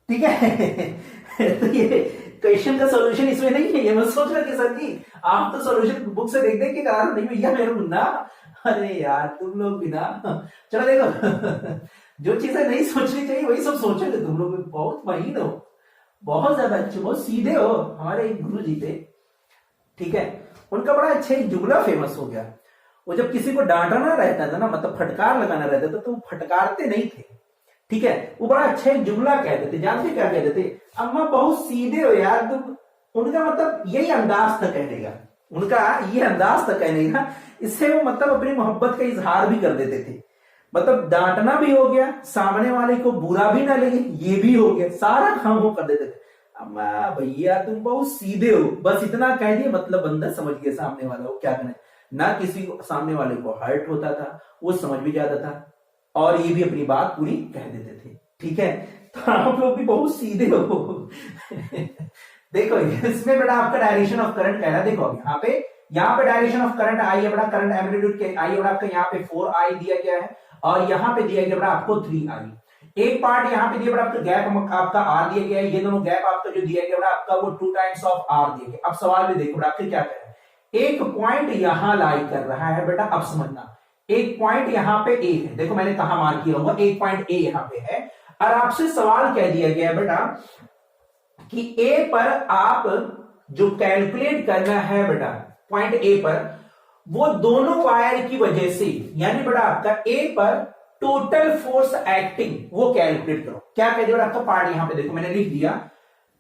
ठीक है। तो ये क्वेश्चन का सॉल्यूशन इसमें नहीं है, ये मत सोच रहा कि सर जी आप तो सॉल्यूशन बुक से देख देख के करा रहे, नहीं भैया मेरे मुन्ना, अरे यार तुम लोग भी ना, चलो देखो जो चीजें नहीं सोचनी चाहिए वही सब सोचोगे तुम लोग, बहुत महीन हो, बहुत ज्यादा अच्छे, बहुत सीधे हो हमारे गुरु जी थे, ठीक है। उनका बड़ा अच्छा एक जुमला फेमस हो गया, वो जब किसी को डांटना रहता था ना, मतलब फटकार लगाना रहता था, तो वो फटकारते नहीं थे, ठीक है, वो बड़ा अच्छा एक जुमला कहते थे, जानते क्या कहते थे, अम्मा बहुत सीधे हो यार तुम, उनका मतलब यही अंदाज था कहने का, उनका ये अंदाज था कहने का, इससे वो मतलब अपनी मोहब्बत का इजहार भी कर देते थे, मतलब डांटना भी हो गया, सामने वाले को बुरा भी ना लगे ये भी हो गया, सारा काम वो कर देते थे। अम्मा भैया तुम बहुत सीधे हो, बस इतना कह दिए मतलब बंदा समझ गया सामने वाला को क्या करना। ना किसी को सामने वाले को हर्ट होता था, वो समझ भी जाता था और ये भी अपनी बात पूरी कह देते थे। ठीक है, तो आप लोग भी बहुत सीधे हो। देखो इसमें बेटा आपका डायरेक्शन ऑफ करंट कह रहा है, देखो यहाँ पे डायरेक्शन ऑफ करंट आई है बेटा, करंट एम्पलीट्यूड के आई है बेटा आपका, यहाँ पे 4i दिया गया है और यहाँ पे दिया गया बेटा आपको 3i। एक पार्ट यहाँ पे दिया बेटा आपका गैप आपका r दिया गया है, ये दोनों गैप आपका जो दिया गया बेटा आपका वो 2 टाइम्स ऑफ r दिया गया। अब सवाल भी देखो बेटा आपके क्या कह रहा है, एक पॉइंट यहां लाई कर रहा है बेटा, अब समझना एक पॉइंट यहाँ पे ए है, देखो मैंने कहा मार्क किया होगा, एक पॉइंट ए यहाँ पे है और आपसे सवाल कह दिया गया है बेटा कि ए पर आप जो कैलकुलेट करना है बेटा पॉइंट ए पर, वो दोनों वायर की वजह से, यानी बेटा आपका ए पर टोटल फोर्स एक्टिंग वो कैलकुलेट करो। क्या कह दिया आपका पार्ट यहां पे देखो मैंने लिख दिया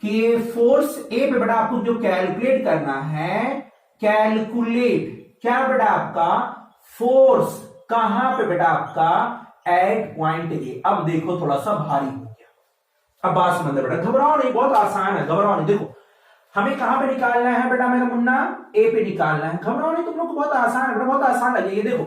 कि फोर्स ए पे बेटा आपको जो कैलकुलेट करना है, कैलकुलेट क्या बेटा आपका फोर्स कहां पे बेटा आपका एट पॉइंट ए। अब देखो थोड़ा सा भारी हो गया, अब बात समझ बेटा, घबराओ नहीं, बहुत आसान है, घबराओ नहीं। देखो हमें कहां पे निकालना है बेटा मेरा मुन्ना, ए पे निकालना है, घबराओ नहीं, तुम लोग को बहुत आसान है बेटा, बहुत आसान लगेगा। देखो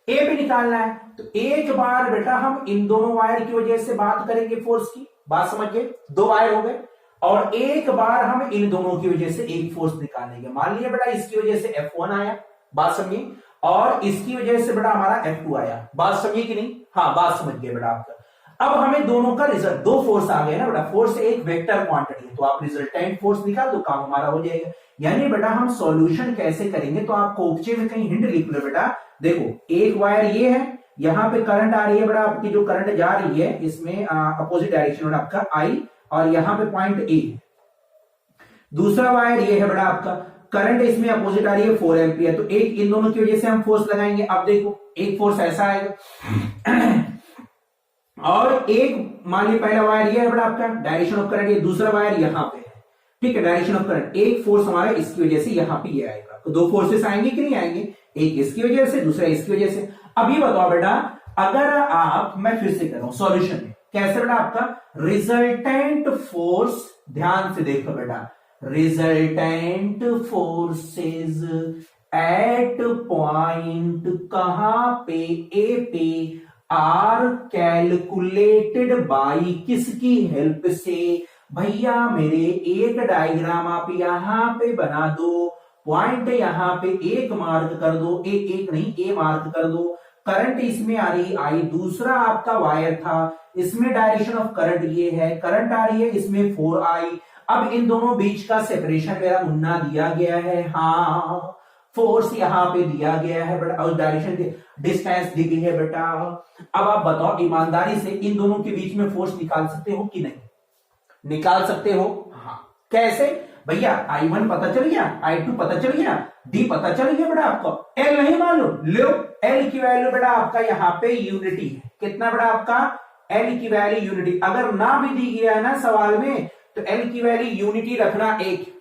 ए पे निकालना है तो एक बार बेटा हम इन दोनों वायर की वजह से बात करेंगे फोर्स की, बात समझ गए, 2 वायर हो गए, और एक बार हम इन दोनों की वजह से एक फोर्स निकालेंगे। मान लिया बेटा इसकी वजह से F1 आया, बात समझिए, और इसकी वजह से बेटा हमारा F2 आया, बात समझिए कि नहीं, हाँ बात समझ गए बेटा आपका। अब हमें दोनों का रिजल्ट, 2 फोर्स आ गए ना बेटा, फोर्स एक वेक्टर क्वांटिटी है तो आप रिजल्टेंट फोर्स निकाल दो, काम हमारा हो जाएगा। यानी बेटा हम सॉल्यूशन कैसे करेंगे, तो आप कोपचे में कहीं हिंट लिख लो बेटा। देखो एक वायर ये है, यहाँ पे करंट आ रही है बेटा आपकी, जो करंट जा रही है इसमें अपोजिट डायरेक्शन में आपका आई, और यहाँ पे पॉइंट ए। दूसरा वायर ये है बेटा आपका, करंट इसमें अपोजिट आ रही है 4 एम्पियर, तो एक इन दोनों की वजह से हम फोर्स लगाएंगे। अब देखो एक फोर्स ऐसा आएगा और एक मान लीजिए पहला वायर ये है बेटा आपका डायरेक्शन ऑफ करंट, ये दूसरा वायर यहाँ पे है, ठीक है, डायरेक्शन ऑफ करंट, एक फोर्स हमारा इसकी वजह से यहाँ पे ये आएगा, तो 2 फोर्सेस आएंगे कि नहीं आएंगे, एक इसकी वजह से दूसरा इसकी वजह से। अब ये बताओ बेटा, अगर आप, मैं फिर से कर रहा हूं सॉल्यूशन में, कैसे बेटा आपका रिजल्टेंट फोर्स, ध्यान से देखो बेटा, रिजल्टेंट फोर्सेस एट पॉइंट कहां पे, ए पे, आर कैलकुलेटेड बाई किसकी हेल्प से, भैया मेरे एक डायग्राम आप यहां पे बना दो, पॉइंट यहां पे एक मार्क कर दो, एक नहीं ए मार्क कर दो, करंट इसमें आ रही आई, दूसरा आपका वायर था, इसमें डायरेक्शन ऑफ करंट ये है, करंट आ रही है इसमें 4i। अब इन दोनों बीच का सेपरेशन मेरा मुन्ना दिया गया है, हाँ फोर्स यहां पे दिया गया है बेटा, और डायरेक्शन डिस्टेंस दी गई है बेटा। अब आप बताओ ईमानदारी से इन दोनों के बीच में फोर्स निकाल सकते हो कि नहीं, निकाल सकते हो, हाँ कैसे भैया, I1 पता चल गया, I2 पता चल गया, D पता चल गया बेटा आपको, L नहीं मालूम, लो L की वैल्यू बेटा आपका यहाँ पे यूनिटी है, कितना बेटा आपका L की वैल्यू यूनिटी, अगर ना भी दी गया है ना सवाल में तो L की वैल्यू यूनिटी रखना, एक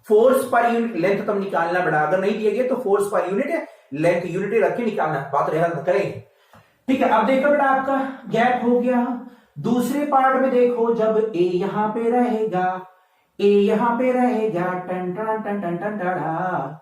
फोर्स पर यूनिट लेंथ तब निकालना बेटा, अगर नहीं दिया गया तो force per unit length unity रख के निकालना, बात करेंगे, ठीक है। अब देखो बेटा आपका गैप हो गया, दूसरे पार्ट में देखो जब ए यहां पे रहेगा, ए यहां पे रहेगा, टन टन टन टन टन टाड़ा,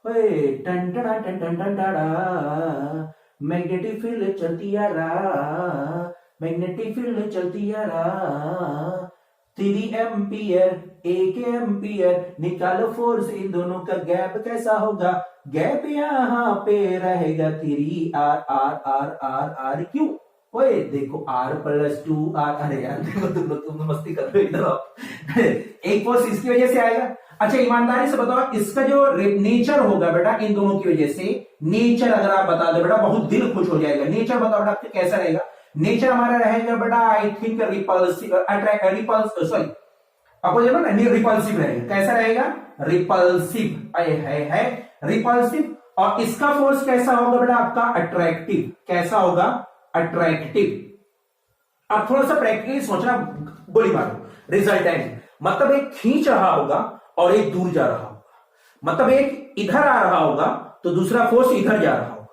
ओए टन टन टन टन टन टाड़ा, मैग्नेटिक फील्ड चलती आ रहा, मैग्नेटिक फील्ड चलती आ रहा, 3 एम्पियर 1 एम्पियर, निकालो फोर्स, इन दोनों का गैप कैसा होगा, गैप यहाँ पे रहेगा 3 R R R R R, क्यों, ओए देखो R+2 R, अरे यार देखो तुम मस्ती कर रहे हो इधर, एक फोर्स इसकी वजह से आएगा। अच्छा ईमानदारी से बताओ इसका जो नेचर होगा बेटा इन दोनों की वजह से, नेचर अगर आप बता दो बेटा बहुत दिल खुश हो जाएगा, नेचर बताओ बेटा आपका कैसा रहेगा, नेचर हमारा रहेगा बेटा I think repulsive, sorry opposite ना, रिपल्सिव रहेगा, कैसा रहेगा, रिपल्सिव है रिपल्सिव, और इसका फोर्स कैसा होगा बेटा आपका अट्रैक्टिव, कैसा होगा अट्रैक्टिव। अब थोड़ा सा प्रैक्टिकली सोचना, गोली मारो, रिजल्टेंट मतलब एक खींच रहा होगा और एक दूर जा रहा होगा, मतलब एक इधर आ रहा होगा तो दूसरा फोर्स इधर जा रहा होगा,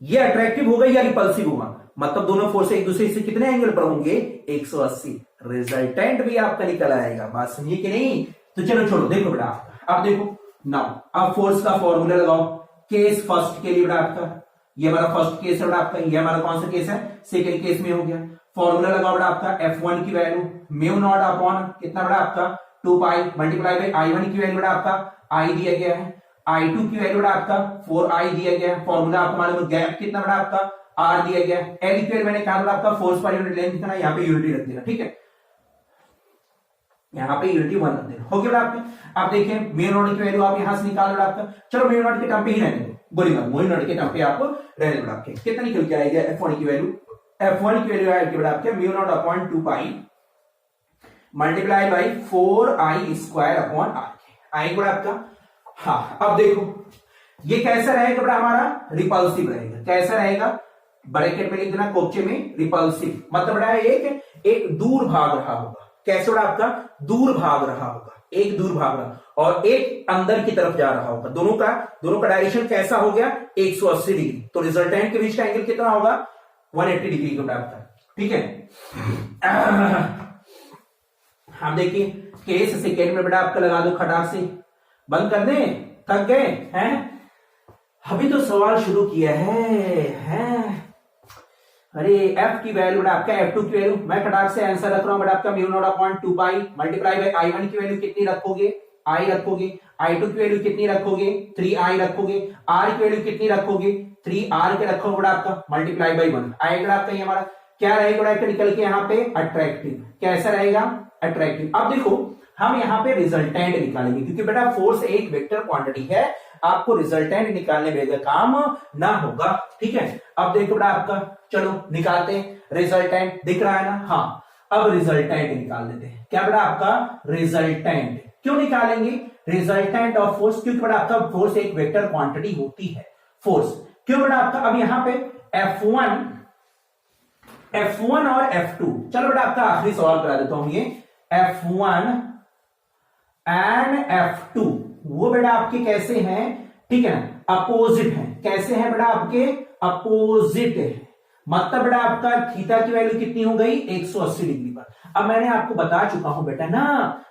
ये अट्रैक्टिव होगा या रिपल्सिव होगा, मतलब दोनों फोर्स एक दूसरे से कितने एंगल पर होंगे, 180। रिजल्टेंट भी आपका निकल आएगा। बात समझिए कि नहीं? तो चलो छोड़ो, देखो बेटा आपका, अब देखो नाउ अब फोर्स का फॉर्मूला लगाओ। केस फर्स्ट के लिए बेटा आपका, ये हमारा फर्स्ट केस है बेटा आपका, ये हमारा कौन सा केस है, सेकंड केस में हो गया। फॉर्मूला लगाओ बेटा आपका, F1 की वैल्यू म्यू नॉट अपॉन कितना बेटा आपका 2 पाई मल्टीप्लाई बाई I1 की वैल्यू बेटा आपका I दिया गया है, I2 की वैल्यू बेटा आपका 4I दिया गया है। फॉर्मूला आपको मालूम है, गैप कितना बेटा आपका R दिया गया है। L की वैल्यू मैंने कहा बेटा आपका फोर्स पर यूनिट लेंथ कितना, यहाँ पे यूनिटी रख देना, ठीक है, यहाँ पे यूनिटी 1 रख देना, हो गया बेटा आपके। आप देखिए म्यू नॉट की वैल्यू आप यहां से निकाल बेटा आपका, चलो म्यू नॉट के टर्म पे ही रहने दो, बोली मत, म्यू नॉट के टर्म पे आप रहने बेटा आपके। कितना निकल के आएगा F1 की वैल्यू, F1 की वैल्यू आएगी बेटा आपके mu naught upon 2 pi multiply by 4I square upon R आएगा बेटा आपका। हाँ अब देखो ये कैसा रहेगा बेटा, हमारा रिपल्सिव रहेगा। कैसा रहेगा, ब्रैकेट में लिख देना कोपचे में रिपल्सिव, मतलब बेटा एक दूर भाग रहा होगा। कैसे बेटा आपका दूर भाग रहा होगा, एक दूर भाग रहा और एक अंदर की तरफ जा रहा होगा। दोनों का डायरेक्शन कैसा हो गया, 180 डिग्री। तो रिजल्टेंट के बीच का एंगल कितना होगा, 180 डिग्री का बेटा आपका, ठीक है। हम देखिए केस सेकेंड में बेटा आपका लगा दो खटाक से, बंद कर दें, थक गए हैं, अभी तो सवाल शुरू किया है। अरे F की वैल्यू बेटा आपका F2 की वैल्यू मैं खटाक से आंसर रख रहा हूं बेटा आपका mu naught upon 2 pi multiply by I1 की वैल्यू कितनी रखोगे, I रखोगे। I2 की वैल्यू कितनी रखोगे, 3I रखोगे। R की वैल्यू कितनी रखोगे, 3R के रखोगे बेटा आपका मल्टीप्लाई बाई 1 आएगा आपका। ये हमारा क्या रहेगा बेटा, निकल के यहाँ पे अट्रैक्टिव। कैसा रहेगा, अट्रैक्टिव। अब देखो हम यहाँ पे रिजल्टेंट निकालेंगे, क्योंकि बेटा फोर्स एक वेक्टर क्वांटिटी है, आपको रिजल्टेंट निकालने में काम ना होगा, ठीक है। अब देखो बेटा आपका, चलो निकालते हैं। रिजल्टेंट दिख रहा है ना, हाँ अब रिजल्टेंट निकाल देते हैं। क्या बेटा आपका रिजल्टेंट क्यों निकालेंगे, रिजल्टेंट ऑफ फोर्स, क्योंकि बेटा आपका फोर्स एक वेक्टर क्वांटिटी होती है। फोर्स क्यों बेटा आपका, अब यहां पे F1 और F2, चलो बेटा आपका आखिरी सवाल करा देता हूं। ये F1 एंड F2 वो बेटा आपके कैसे हैं, ठीक है ना, अपोजिट हैं। कैसे हैं बेटा आपके, अपोजिट है, मतलब बेटा आपका थीटा की वैल्यू कितनी हो गई, 180 डिग्री पर। अब मैंने आपको बता चुका हूं बेटा ना,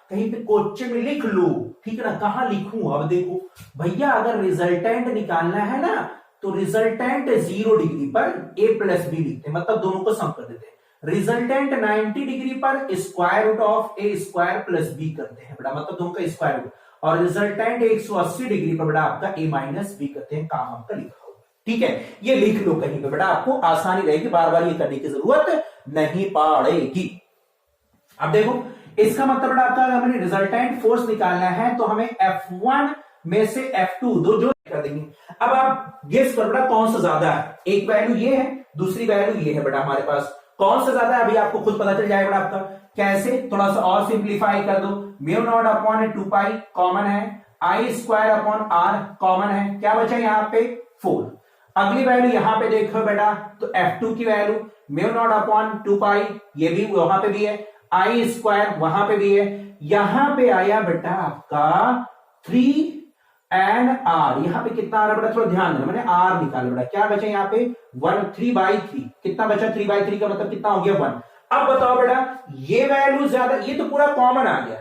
कहीं पे क्वेश्चन में लिख लो, ठीक है ना, कहां लिखूं। अब देखो भैया अगर रिजल्टेंट निकालना है ना, तो रिजल्टेंट 0 डिग्री पर a प्लस बी लिखते हैं, मतलब दोनों को सम कर देते हैं। रिजल्टेंट 90 डिग्री पर square root of A square plus B करते हैं बेटा, मतलब दोनों का स्क्वायर रूट। और रिजल्टेंट 180 डिग्री पर बेटा आपका a माइनस बी करते हैं, काम आपका लिखा होगा, ठीक है। ये लिख लो कहीं पे बेटा, आपको आसानी रहेगी, बार बार ये करने की जरूरत नहीं पड़ेगी। अब देखो इसका मतलब बेटा आपका हमें रिजल्टेंट फोर्स निकालना है, तो हमें F1 में से F2 दो जो कर देंगे। अब आप गेस करो बेटा कौन सा ज्यादा है, एक वैल्यू ये है, दूसरी वैल्यू ये है बेटा हमारे पास, कौन सा ज्यादा है अभी आपको खुद पता चल जाएगा आपका। कैसे, थोड़ा सा और सिंप्लीफाई कर दो। Mu naught upon 2 pi common है, I square upon R common है, क्या बचा यहाँ पे 4। अगली वैल्यू यहां पे देखो बेटा, तो F2 की वैल्यू म्यू नॉट अपॉन 2 पाई, ये भी वहां पे भी है, I स्क्वायर वहां पे भी है, यहां पे आया बेटा आपका 3 एंड R, यहां पे कितना आ रहा है बेटा, थोड़ा ध्यान देना, मैंने R निकाला बेटा, क्या बचा यहाँ पे 1, 3/3, कितना बचा 3/3 का मतलब कितना हो गया 1। अब बताओ बेटा ये वैल्यू ज्यादा, ये तो पूरा कॉमन आ गया,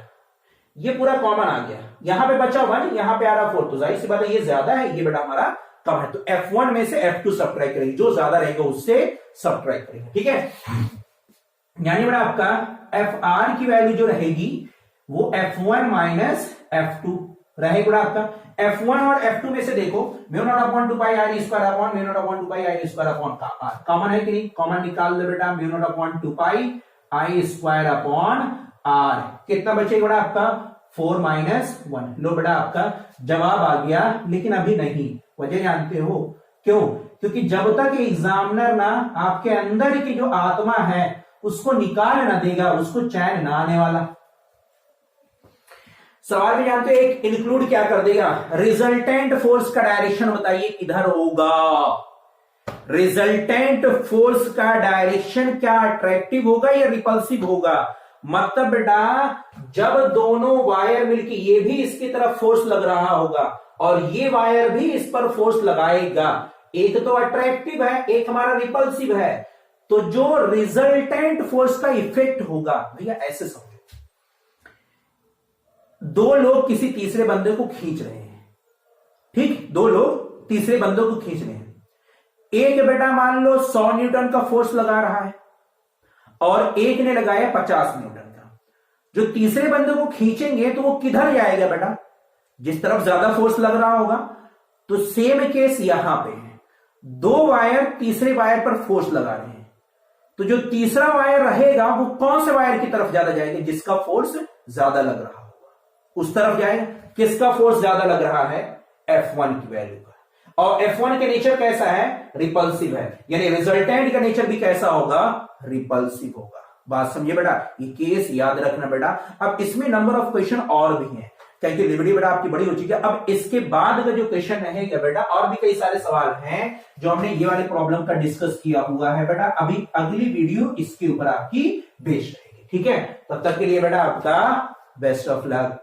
ये पूरा कॉमन आ गया, यहां पे बचा 1, यहां पे आ रहा 4, तो जाहिर सी बात है ये ज्यादा है, ये बेटा हमारा कम है। तो F1 में से F2 सब्ट्रैक्ट करेंगे, जो ज्यादा रहेगा उससे सब्ट्रैक्ट करेंगे, ठीक है। यानी बेटा आपका FR की वैल्यू जो रहेगी वो F1 माइनस F2 रहेगा बेटा आपका। F1 और F2 में से देखो म्यू नॉट अपॉन 2 पाई R square upon mu naught upon 2 पाई R square upon R common है कि नहीं, कॉमन निकाल लो बेटा। Mu naught upon 2 pi I square upon R, कितना बचेगा बेटा आपका 4 माइनस 1। लो बेटा आपका जवाब आ गया, लेकिन अभी नहीं, वजह जानते हो क्यों, क्योंकि जब तक एग्जामिनर ना आपके अंदर की जो आत्मा है उसको निकाल ना देगा, उसको चैन ना आने वाला। सवाल में जानते हो एक इंक्लूड क्या कर देगा, रिजल्टेंट फोर्स का डायरेक्शन बताइए किधर होगा। रिजल्टेंट फोर्स का डायरेक्शन क्या अट्रैक्टिव होगा या रिपल्सिव होगा, मतलब बेटा जब दोनों वायर मिलके, ये भी इसकी तरफ फोर्स लग रहा होगा और ये वायर भी इस पर फोर्स लगाएगा, एक तो अट्रैक्टिव है, एक हमारा रिपल्सिव है, तो जो रिजल्टेंट फोर्स का इफेक्ट होगा, भैया ऐसे समझो, दो लोग किसी तीसरे बंदे को खींच रहे हैं, ठीक, दो लोग तीसरे बंदे को खींच रहे हैं। एक बेटा मान लो 100 न्यूटन का फोर्स लगा रहा है और एक ने लगाया 50 न्यूटन का। जो तीसरे बंदे को खींचेंगे तो वो किधर जाएगा बेटा, जिस तरफ ज्यादा फोर्स लग रहा होगा। तो सेम केस यहां पे है, दो वायर तीसरे वायर पर फोर्स लगा रहे हैं, तो जो तीसरा वायर रहेगा वो कौन से वायर की तरफ ज्यादा जाएगा, जिसका फोर्स ज्यादा लग रहा होगा उस तरफ जाएगा। किसका फोर्स ज्यादा लग रहा है, F1 की वैल्यू का। और F1 के नेचर कैसा है, रिपल्सिव है, यानी रिजल्टेंट का नेचर भी कैसा होगा, रिपल्सिव होगा। बात समझे बेटा, ये केस याद रखना बेटा। अब इसमें नंबर ऑफ क्वेश्चन और भी हैं, क्योंकि वीडियो बेटा आपकी बड़ी हो चुकी है। अब इसके बाद का जो क्वेश्चन रहेगा बेटा, और भी कई सारे सवाल हैं जो हमने ये वाले प्रॉब्लम का डिस्कस किया हुआ है बेटा। अभी अगली वीडियो इसके ऊपर आपकी बेस्ड रहेगी, ठीक है। तब तक के लिए बेटा आपका बेस्ट ऑफ लक।